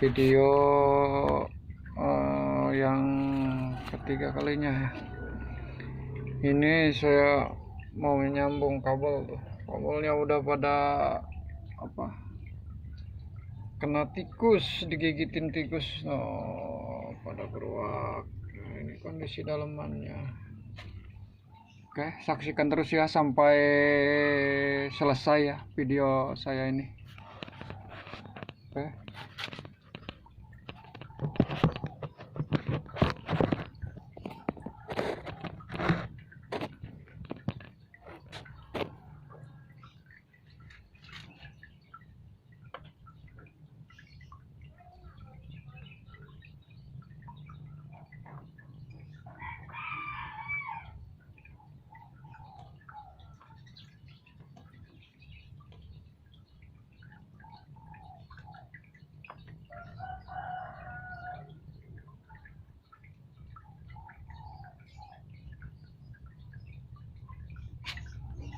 video yang ketiga kalinya ya. Ini saya mau menyambung kabel tuh. Kabelnya udah pada kena tikus, digigitin tikus. Pada keruak. Nah, ini kondisi dalemannya. Oke, saksikan terus ya sampai selesai ya video saya ini. Oke.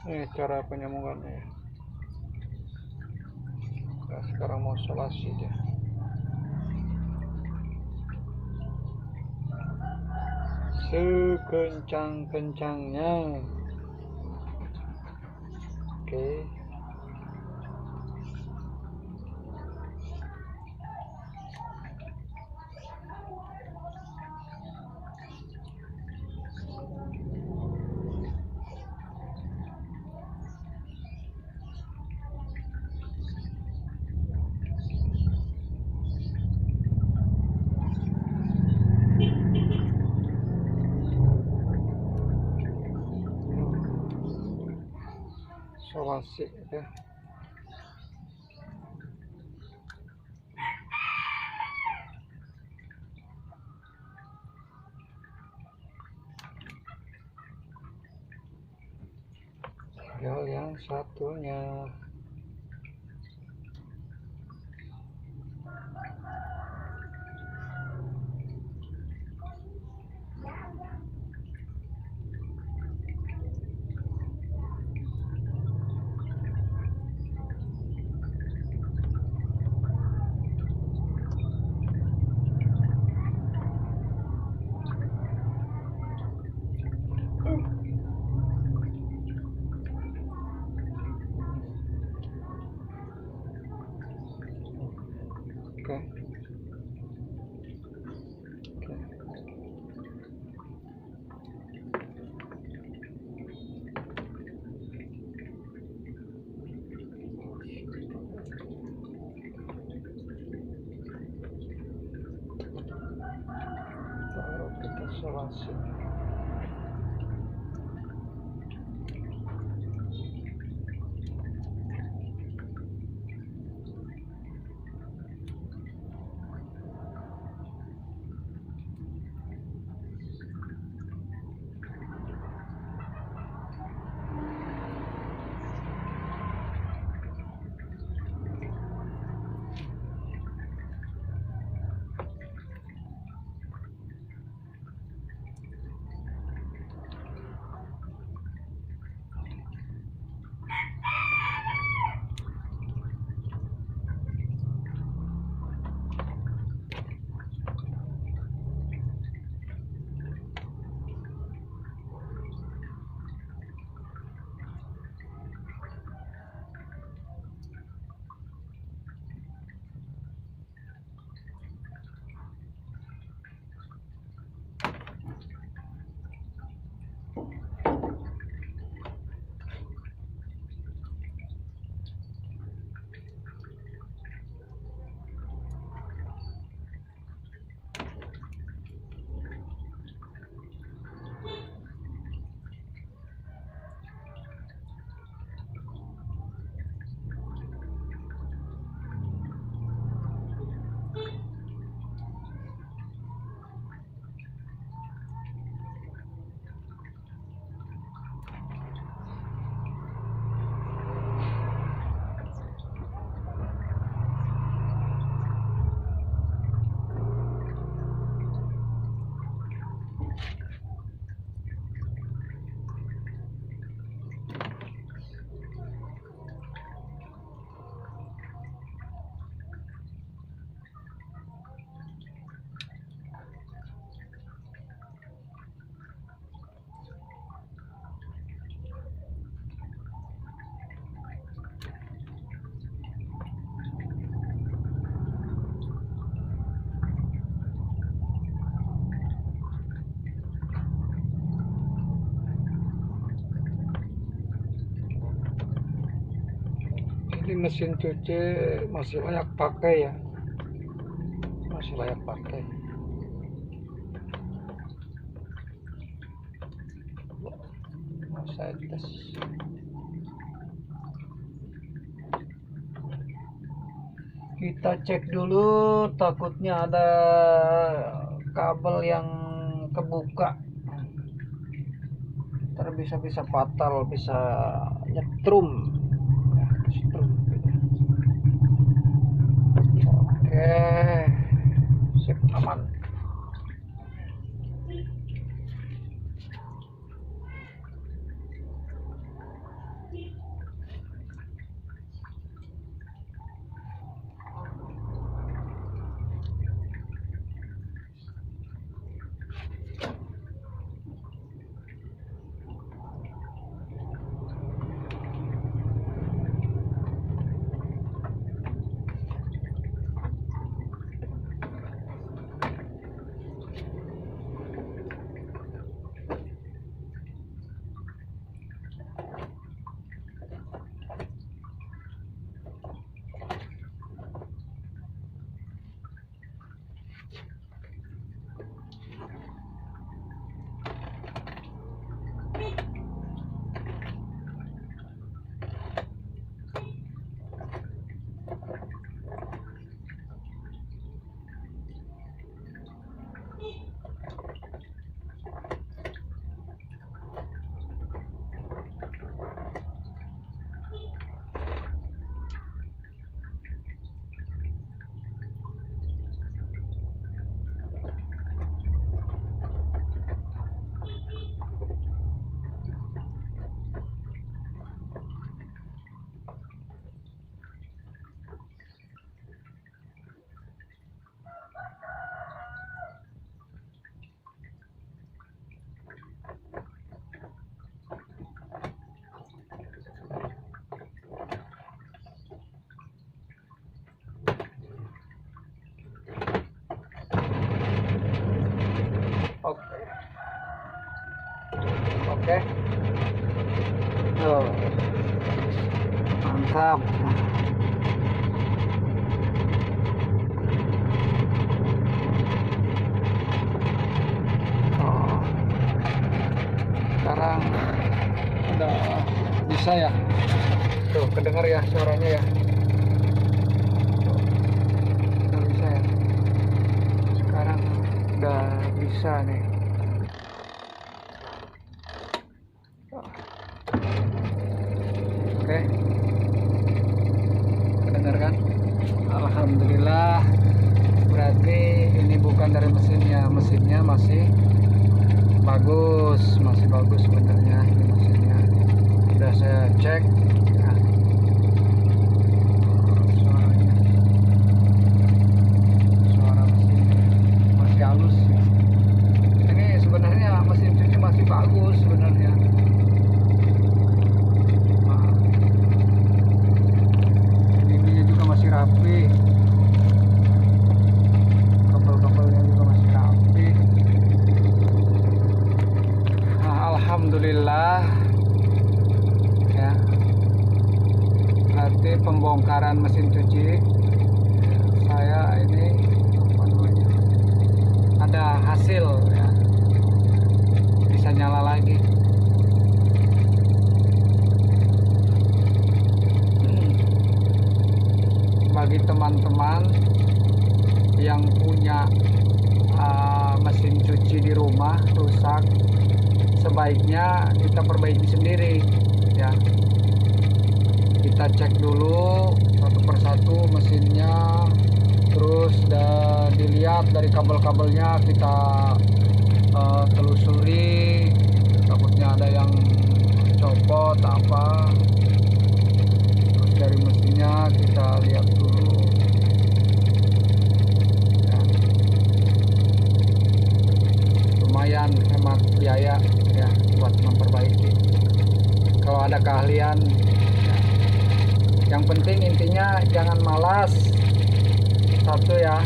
Ini cara penyambungannya ya. Nah, sekarang mau solasi dia. Sekencang-kencangnya. Oke. Solasi ya. Tinggal yang satunya. Oke. Taruh kita solasi. mesin cuci masih layak pakai ya, masih layak pakai. Saya tes. Kita cek dulu, takutnya ada kabel yang kebuka, ntar bisa fatal, bisa nyetrum ya, setrum. Oke, sip, aman. Oke. Oh, mantap. Oh, sekarang udah bisa ya. Tuh, kedengar ya suaranya ya. Udah bisa ya. Sekarang udah bisa nih. Oke, kedengar kan? Alhamdulillah. Berarti ini bukan dari mesinnya, mesinnya masih bagus sebenarnya. Ini mesinnya udah saya cek ya. Suara mesinnya masih halus. Ini sebenarnya mesin cuci masih bagus sebenarnya. Masih rapi, kabel-kabelnya juga masih rapi. Nah, alhamdulillah ya, berarti pembongkaran mesin cuci saya ini apa namanya, ada hasil ya, bisa nyala lagi. Bagi teman-teman yang punya mesin cuci di rumah rusak, sebaiknya kita perbaiki sendiri ya. Kita cek dulu satu persatu mesinnya, terus dilihat dari kabel-kabelnya, kita telusuri, takutnya ada yang copot apa. Terus dari mesinnya kita lihat dulu ya. Lumayan hemat biaya ya buat memperbaiki kalau ada keahlian ya. Yang penting intinya jangan malas, satu ya,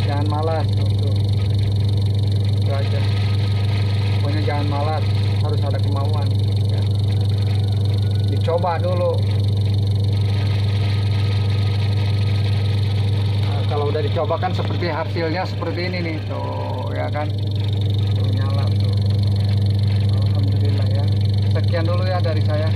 jangan malas, itu aja. Pokoknya jangan malas, harus ada kemauan ya. Dicoba dulu. udah dicobakan seperti hasilnya seperti ini nih tuh ya kan, tuh nyala tuh. Alhamdulillah ya. Sekian dulu ya dari saya.